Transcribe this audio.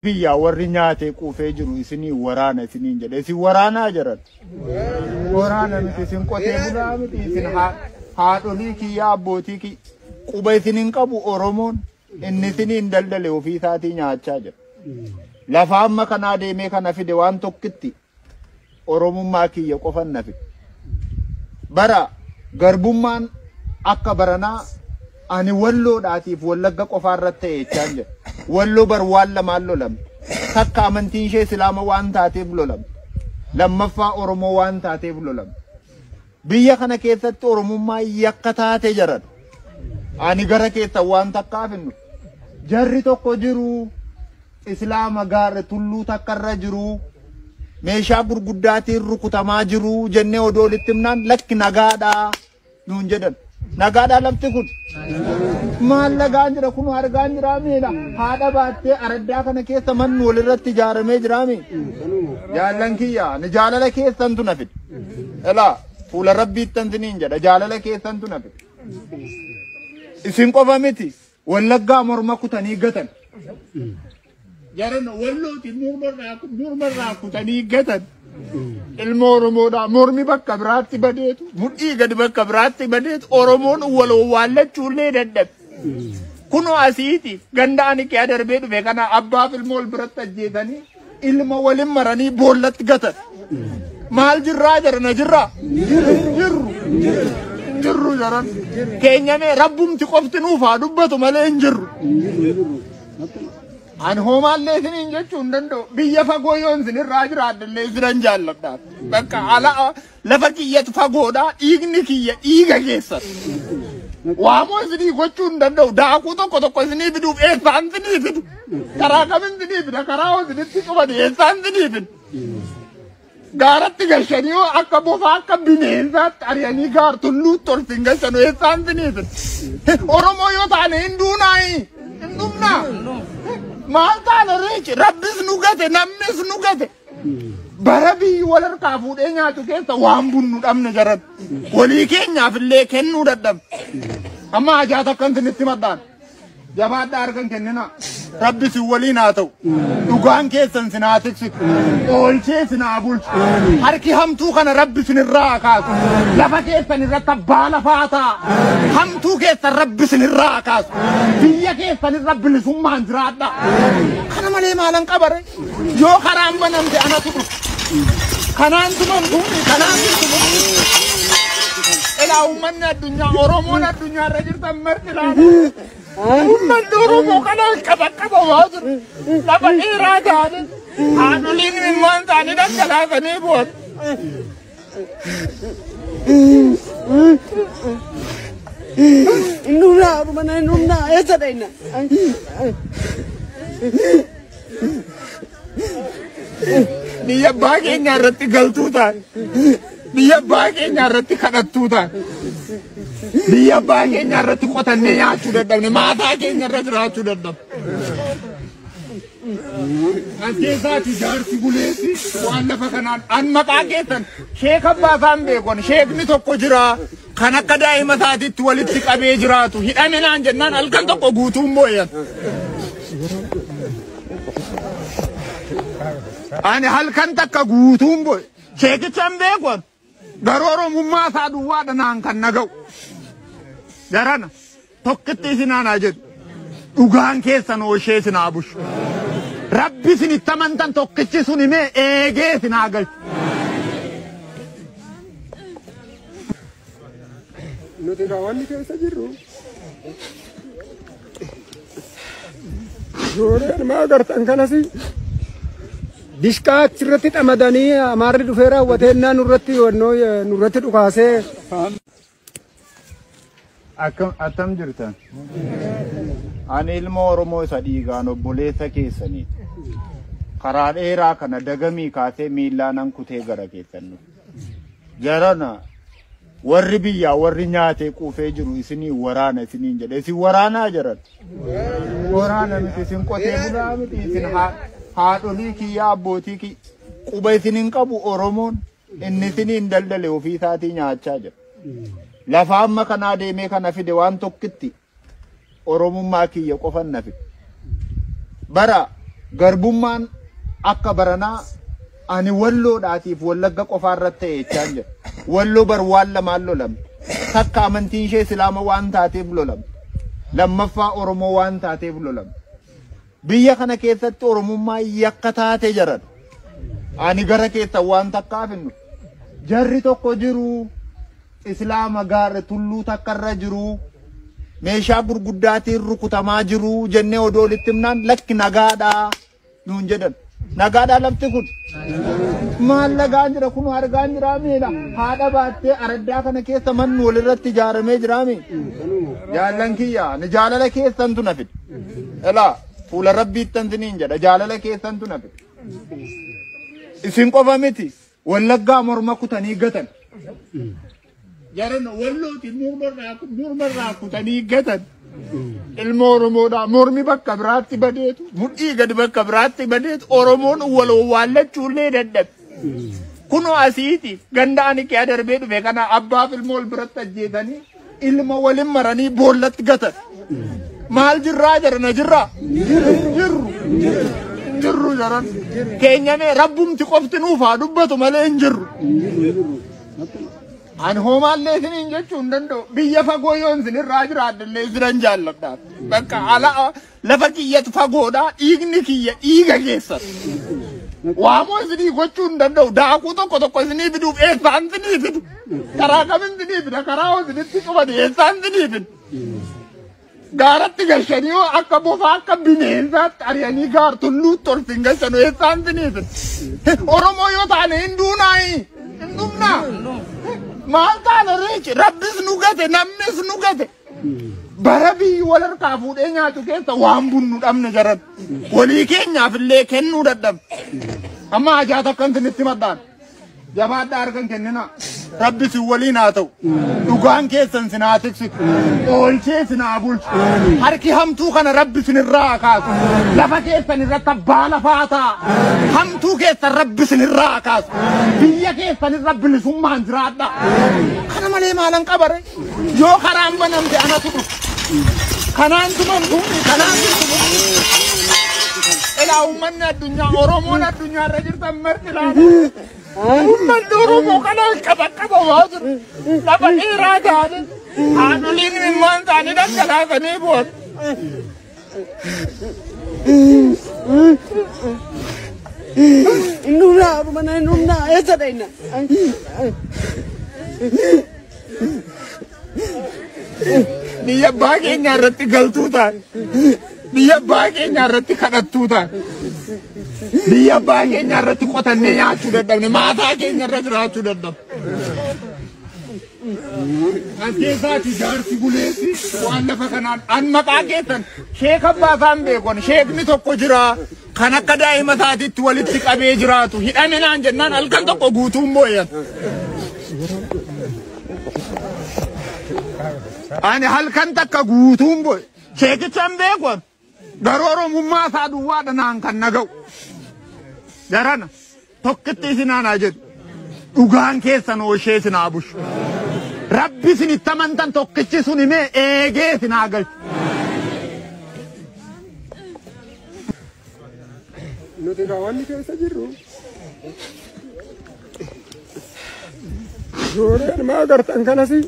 biyya warri nyaatee quufee jiru isinii waraana isiniin jedhe isin waraanaa jiran waraana miti isin qotee bulaa miti isin haadholii kiyya abbootii quba isiniin qabu Oromoon inni isiniin daldale ofii isaatii nyaachaa jira lafa amma kanaa deemee kana fide waan tokkitti Oromummaa kiyya qofan nafi bara garbummaan akka baranaa ani walloodhaatiif wallagga qofaarratti ta'eechaan jira wallo bar waan lamaan lolam takka amantiin ishee islaama waan taateef lolam lammaffaa Oromoo waan taateef lolam biyya kana keessatti Oromummaa yakka taate jiran ani gara keessa waan takkaaf hinnu jarri tokko jiru islaama gaara tulluu takkarra jiru meeshaa gurguddaatiin rukutamaa jiru jennee odoo walitti himnaan lakki nagaadha nuun jedhan nagaadha lafti kun maal lagaan jira kun argaan jira meela haadha baattee araddaa kana keessa manni walirratti ijaaramee jira mee jaallan kiyya ni jaalala keessan tu nafid elaa fuula rabbiittan siniin jedha jaalala keessan tu nafid isin qofa miti wallaggaa morma kutanii gatan jaran wallooti murmarraa kutanii gatan ilmo Oromoodha mormi bakka biraatti badeetu mudhii gadi bakka biraatti badeetu Oromoon waloo waallachuullee dadhabe kunoo asiiti ganda'ani kee darbee dhufe kana abbaaf ilmoo wal biratti ajjeetanii ilma walin maranii boollatti gatan maal jirraa jarana jirraa jirru jaran keenyamee rabbumti qofti nuuf haa dubbatu malee hin jirru an hoomaallee isiniin jechuun danda'u biyya fagoo yoon isinirraa jiraadhallee isinan jaalladhaa bakka ala lafa kiyyatu fagoodhaa dhiigni kiyya dhiiga keessan waamoo isinii gochuun danda'u daakuu tokko isinii fiduuf eessaan isinii fidu karaa kamin isinii fida karaa isinitti qubate eessaan isinii fidu gaaratti galchanii yoo akka bofaa akka bineensaatti ari'anii gaar tulluutti ol sin galchanu eessaan isinii fidu Oromoo yoo taane hin duunaayi hin dhumnaa Malta reach rabbis nugate namnis nugate barabi walarkaa fuudhee nyaatu keessa waan bunnu dhabne jaran walii keenyaaf illee kennuu dadhab amma ajaata kan sinitti maddaan jabaadha argan kennina rabbis waliin haa ta'u dhugaan keessan sinaa tiksitu oolchee sinaa bulchu harki hamtuu kana rabbi sinirraa kaasu lafa keessan irratti abbaa lafaa ta'a hamtuu keessan rabbi sinirraa kaasu biyya keessan irra bilisummaan jiraadha kana malee maalan qabare yoo karaan banamte anatu dhufu kanaan tumamtu kanaan tumamtu ilaa ummanni addunyaa Oromoon addunyaa irra jirtan marti laata ummanni Oromoo kana qaba waajir lafa dheeraa taane haadholiin imimmaan taane dhaggalaasanii boot Nuna mana nuna esa daina biyya abbaa keenya irratti galtuu taane biyya abbaa keenya irratti kadhattuu taane biyya abbaa keenya irratti qotannee nyaachuu dadhabne maataa keenya irra jiraachuu dadhabne Anteessaati jaarsi buleessi waan lafa kanaan an maqaa keessan sheek abbaasaan beekon sheekni tokko jira kan akka daa'ima isaatiitti walitti qabee jiraatu hidhame naan jennaan halkan tokko guutuun boo'an ani halkan takka guutuun boo'e sheekichaan beekon garuu Oromummaa isaa duwwaadha naan kan naga'u jarana tokkitti isinaan haa jedhu dhugaan keessan ooshee isinaa bushu Rabbi sinitti amantan tokkichi sun himee eegee sinaa galchu nuti raawwanni keessa jirru jooreen maa agartan kanasi dishqaa achirratti xamadanii amaarri dhufee raawwateennaa nurratti dhukaasee Akkam jirtan ani ilma Oromoo isa dhiigaan obboleessa keessanii karaa dheeraa kana dagamii kaasee miillaan kutee gara keessan jarana warri biyyaa warri nyaatee quufee jiru isinii waraana isiniin jedhe isin waraanaa jiran waraana miti isin qotee bulaa miti isin haadholii kiyya abbootii quba isiniin qabu Oromoon inni isiniin daldale ofii isaatii nyaachaa jira lafa amma kanaa deemee kana fide waan tokkitti Oromummaa kiyya qofan nafi bara garbummaan akka baranaa ani walloodhaatiif wallagga qofaarratti ta'e jechaan walloo bar waan lamaan lolam takka amantiin ishee islaama waan taateef lolam lammaffaa oromoo waan taateef lolam biyya kana keessatti oromummaa yakka taate jaran ani gara keessa waan takkaaf hinnu jarri tokko jiru islaama gaara tulluu takkarra jiru meeshaa gurguddaatiin rukutamaa jiru jennee odoo walitti himnaan lakki nagaadha nuun jedhan nagaadha lafti kun maal nagaan jira kun argaan jira meedha haadha baattee araddaa kana keessa manni walirratti ijaaramee jira mee jaallan kiyya ni jaalala keessan tu nafid elaa fuula rabbiittan siniin jedha jaalala keessan tu nafid isin qofa miti wallaggaa morma kutanii gatan jaran wallooti murmarraa kutanii gatan ilmo oromoodha mormi bakka biraatti badeetu mudhii gadi bakka biraatti badeetu oromoon waloo waallachuullee dadhabe kunoo asiiti gandaani kee darbee dhufe kana abbaaf ilmoo wal biratti ajjeetanii ilma walin maranii boollatti gatan maal jirraa jarana jirraa jirru jaran keenyamee rabbumti qofti nuuf haa dubbatu malee hin jirru an homaallee isiniin jechuun danda'u biyya fagoo yoon isinirraa jiraadhallee isinan jaalladhaaf bakka ala lafa kiyyatu fagoodha dhiigni kiyya dhiiga keessan waamoo isinii gochuun danda'u daakuu tokko isinii fiduuf eessaan isinii fidu karaa kamin isinii fida karaa isinitti cufate eessaan isinii fidu gaaratti galchanii yoo akka bofaa akka bineensaatti ari'anii gaar tulluutti ol sin galchanu eessaan isinii fidu oromoo yoo taane hin duunaayi hin dhumnaa maal taane reechi rabbis nu gate namnis nu gate bara biyyi wal harkaa fuudhee nyaatu keessa waan bunnu dhabne jaran walii keenyaaf illee kennuu dadhabne amma ajaata akkan isinitti maddaan jabaadha argan kennina rabbis waliin haa ta'u dhugaan keessan sinaa tiksitu oolchee sinaa bulchu harki hamtuu kana rabbi sinirraa kaasu lafa keessan irratti abbaa lafaa ta'a hamtuu keessan rabbi sinirraa kaasu biyya keessan irra bilisummaan jiraadha kana malee maalan qabare yoo karaan banamte anatu dhufu kanaan tumamtu kanaan ilaa ummanni addunyaa oromoon addunyaa irra jirtan marti laata ummanni oromoo kanaan qaba waa jiru lafa dheeraa taane haadholiin imimmaan taane dhaggalaasanii boon Nuna mana nuna esa daina. Biyya baay'ee irratti galtuu taane biyya baay'ee irratti kadhattuu taane biyya baay'ee irratti qotannee nyaachuu dadhabne maataa keenya irra jiraachuu dadhabne. Anteessaati jaarsi buleessi waan lafa kanaan an maqaa keessan sheek abbaasaan beekon sheekni tokko jira kan akka daa'ima isaatiitti walitti qabee jiraatu hidhaminaan jennaan halkan tokko guutuun booyan. Ani halkan takka guutuun booy sheekichaan beekon garuu oromummaa isaa duwwaadha naan kan naga'u jarana tokkitti isinaanaa jedhu dhugaan keessan ooshee isinaa bushu rabbi isinitti amantan tokkichi sun himee eegee isinaa galchu. Nuti kawanni keessa jirru. Suuraan maa agartan kanasi.